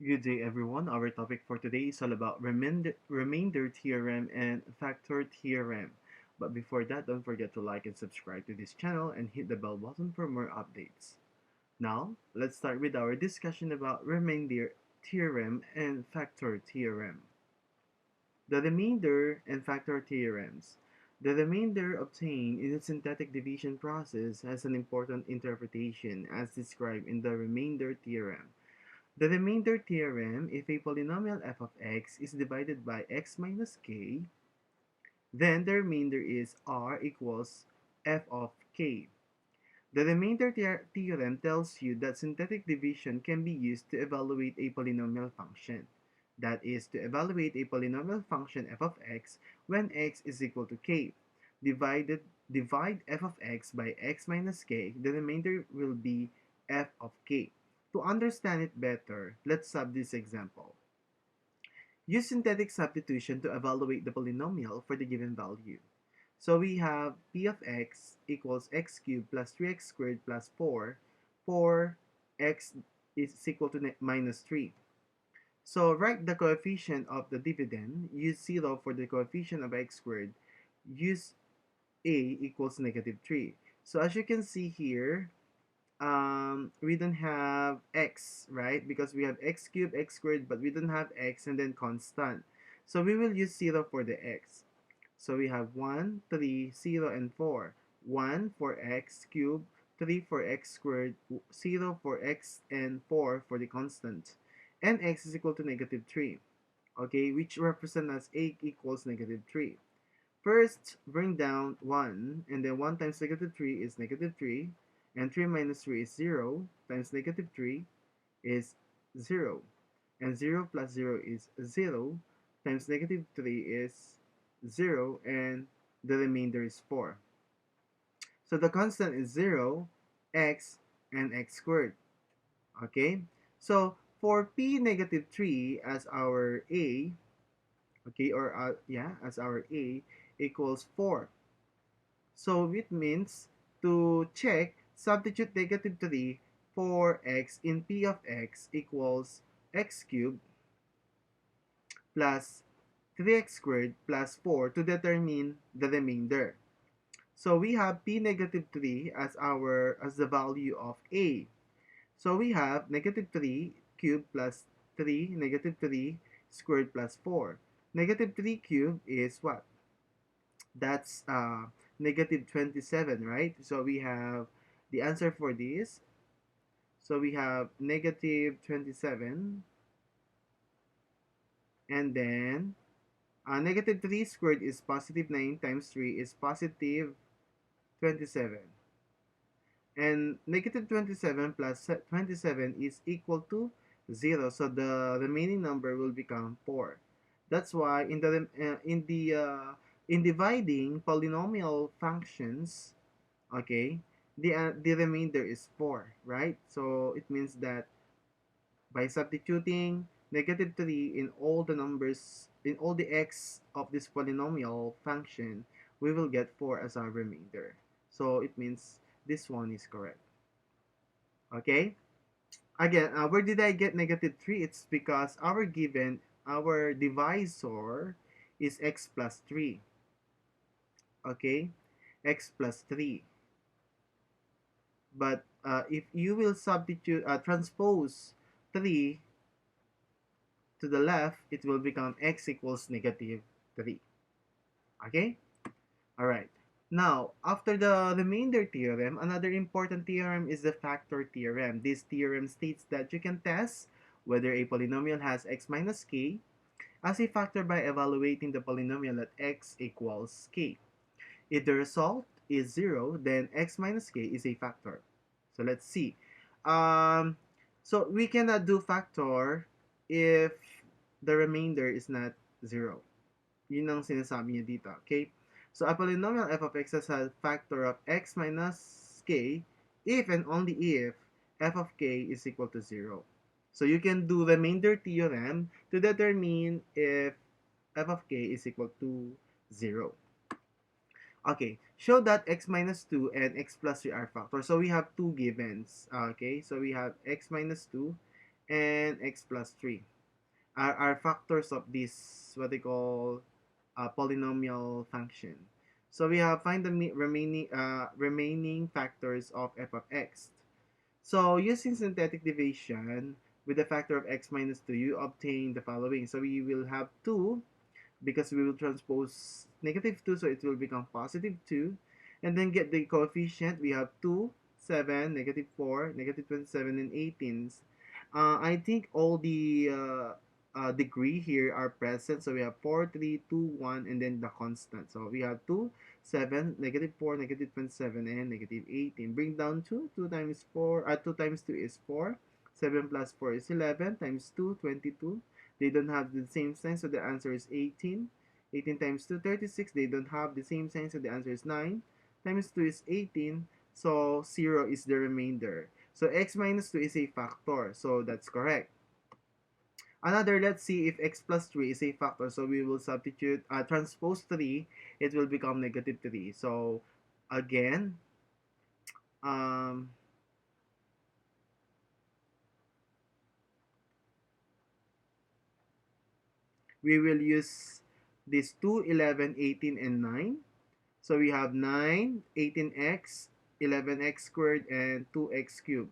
Good day, everyone. Our topic for today is all about remainder theorem and factor theorem. But before that, don't forget to like and subscribe to this channel and hit the bell button for more updates. Now, let's start with our discussion about remainder theorem and factor theorem. The remainder and factor theorems. The remainder obtained in the synthetic division process has an important interpretation as described in the remainder theorem. The remainder theorem, if a polynomial f of x is divided by x minus k, then the remainder is r equals f of k. The remainder theorem tells you that synthetic division can be used to evaluate a polynomial function. That is, to evaluate a polynomial function f of x when x is equal to k. Divide f of x by x minus k, the remainder will be f of k. To understand it better, let's sub this example. Use synthetic substitution to evaluate the polynomial for the given value. So we have p of x equals x cubed plus 3x squared plus 4 for x is equal to minus 3. So write the coefficient of the dividend, use 0 for the coefficient of x squared, use a equals negative 3. So as you can see here, we don't have x, right? Because we have x cubed, x squared, but we don't have x and then constant. So we will use 0 for the x. So we have 1, 3, 0, and 4. 1 for x cubed, 3 for x squared, 0 for x, and 4 for the constant. And x is equal to negative 3. Okay, which represents as a equals negative 3. First, bring down 1, and then 1 times negative 3 is negative 3, and 3 minus 3 is 0, times negative 3 is 0, and 0 plus 0 is 0, times negative 3 is 0, and the remainder is 4. So the constant is 0, x, and x squared. Okay? So, for p negative 3 as our a, okay, or as our a equals 4. So it means to check, substitute negative 3 for x in p of x equals x cubed plus 3x squared plus 4 to determine the remainder. So we have p negative 3 as the value of a. So we have negative 3 cubed plus 3 negative 3 squared plus 4. Negative 3 cubed is what? That's negative 27, right? So we have the answer for this. So we have negative 27, and then negative 3 squared is positive 9 times 3 is positive 27. And negative 27 plus 27 is equal to 0. So the remaining number will become 4. That's why in dividing polynomial functions, okay, the remainder is 4, right? So it means that by substituting negative 3 in all the numbers, in all the x of this polynomial function, we will get 4 as our remainder. So it means this one is correct. Okay? Again, where did I get negative 3? It's because our divisor is x plus 3. Okay? X plus 3. But if you will transpose 3 to the left, it will become x equals negative 3. Okay? Alright. Now, after the remainder theorem, another important theorem is the factor theorem. This theorem states that you can test whether a polynomial has x minus k as a factor by evaluating the polynomial at x equals k. If the result is 0, then x minus k is a factor. So let's see. Um, so we cannot do factor if the remainder is not 0. Yun ang sinasabi niya dito. Okay? So a polynomial f of x has a factor of x minus k if and only if f of k is equal to 0. So you can do remainder theorem to determine if f of k is equal to 0. Okay, show that x minus 2 and x plus 3 are factors. So we have two givens. Okay, so we have x minus 2 and x plus 3 are factors of this what they call polynomial function. So we have find the remaining factors of f of x. So using synthetic division with the factor of x minus 2, you obtain the following. So we will have 2 because we will transpose negative 2, so it will become positive 2. And then get the coefficient. We have 2, 7, negative 4, negative 27, and 18. I think all the degree here are present. So we have 4, 3, 2, 1, and then the constant. So we have 2, 7, negative 4, negative 27, and negative 18. Bring down 2. 2 times 4, 2 times 2 is 4. 7 plus 4 is 11, times 2, 22. They don't have the same sign, so the answer is 18. 18 times 2, 36. They don't have the same sign, so the answer is 9. Times 2 is 18, so 0 is the remainder. So x minus 2 is a factor, so that's correct. Another, let's see if x plus 3 is a factor. So we will substitute, transpose 3, it will become negative 3. So again, um, we will use this 2, 11, 18, and 9. So we have 9, 18x, 11x squared, and 2x cubed.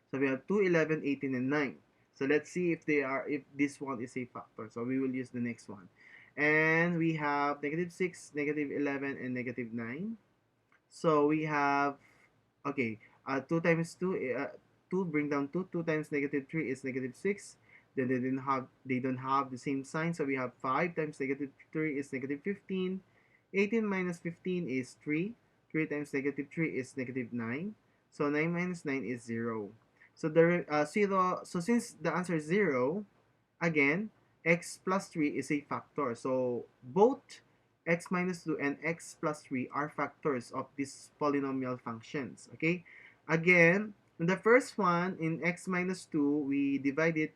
So we have 2, 11, 18, and 9. So let's see if this one is a factor. So we will use the next one. And we have negative 6, negative 11, and negative 9. So we have, okay, 2 times 2, 2 bring down 2. 2 times negative 3 is negative 6. Then they don't have the same sign. So we have 5 times negative 3 is negative 15. 18 minus 15 is 3. 3 times negative 3 is negative 9. So 9 minus 9 is 0. So the 0. So since the answer is 0, again, x plus 3 is a factor. So both x minus 2 and x plus 3 are factors of these polynomial functions. Okay? Again, in the first one, in x minus 2, we divide it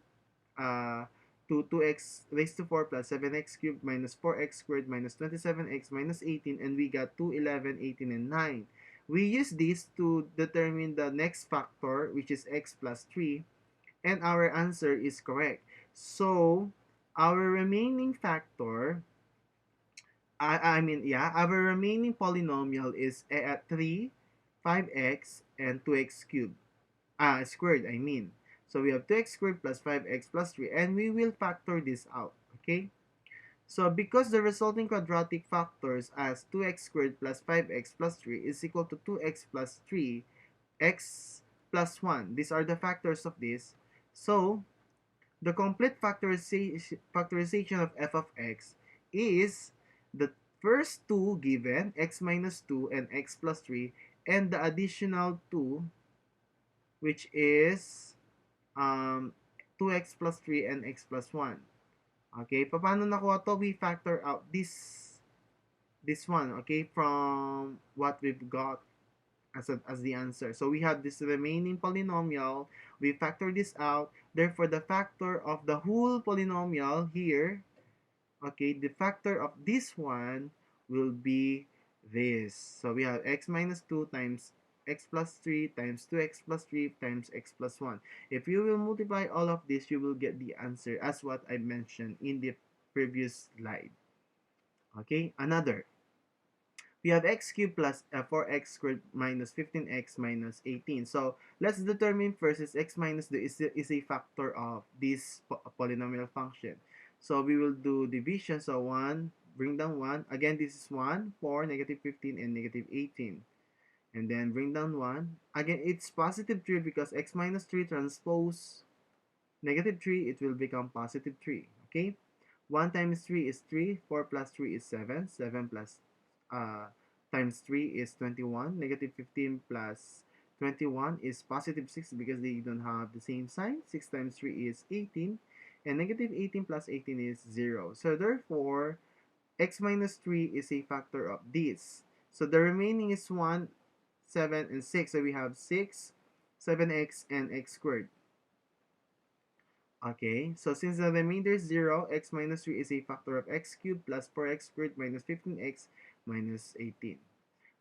uh, to 2x raised to 4 plus 7x cubed minus 4x squared minus 27x minus 18, and we got 2, 11, 18, and 9. We use this to determine the next factor, which is x plus 3, and our answer is correct. So, our remaining factor, our remaining polynomial is 3, 5x, and 2x cubed. Squared, I mean. So we have 2x squared plus 5x plus 3, and we will factor this out, okay? So because the resulting quadratic factors as 2x squared plus 5x plus 3 is equal to 2x plus 3, x plus 1. These are the factors of this. So the complete factorization of f of x is the first two given, x minus 2 and x plus 3, and the additional 2, which is 2x plus 3 and x plus 1. Okay, paano nakuha to? We factor out this one, okay, from what we've got as the answer. So we have this remaining polynomial. We factor this out. Therefore, the factor of the whole polynomial here, okay, the factor of this one will be this. So we have x minus 2 times x plus 3 times 2x plus 3 times x plus 1. If you will multiply all of this, you will get the answer as what I mentioned in the previous slide. Okay, another. We have x cubed plus 4x squared minus 15x minus 18. So let's determine first is x minus 2 is a factor of this polynomial function. So we will do division. So 1, bring down 1. Again, this is 1, 4, negative 15, and negative 18. And then bring down 1. Again, it's positive 3 because x minus 3 transpose negative 3, it will become positive 3. Okay? 1 times 3 is 3. 4 plus 3 is 7. 7 plus uh, times 3 is 21. Negative 15 plus 21 is positive 6 because they don't have the same sign. 6 times 3 is 18. And negative 18 plus 18 is 0. So therefore, x minus 3 is a factor of this. So the remaining is 1, 7, and 6. So we have 6, 7x, and x squared. Okay, so since the remainder is 0, x minus 3 is a factor of x cubed plus 4x squared minus 15x minus 18.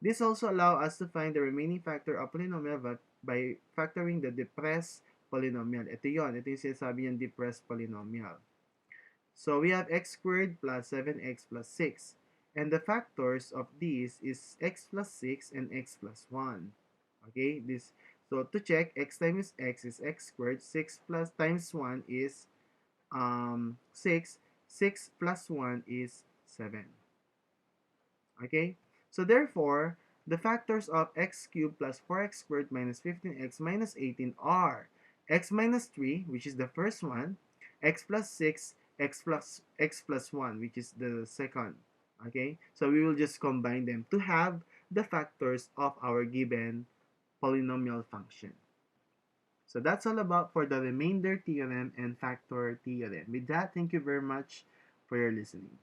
This also allows us to find the remaining factor of polynomial by factoring the depressed polynomial. Ito yon. Ito yung sinasabi niyang depressed polynomial. So we have x squared plus 7x plus 6. And the factors of these is x plus 6 and x plus 1. Okay, this, so to check, x times x is x squared, 6 plus times 1 is 6, 6 plus 1 is 7. Okay, so therefore, the factors of x cubed plus 4x squared minus 15x minus 18 are x minus 3, which is the first one, x plus 6, x plus 1, which is the second. Okay, so we will just combine them to have the factors of our given polynomial function. So that's all about for the remainder theorem and factor theorem. With that, thank you very much for your listening.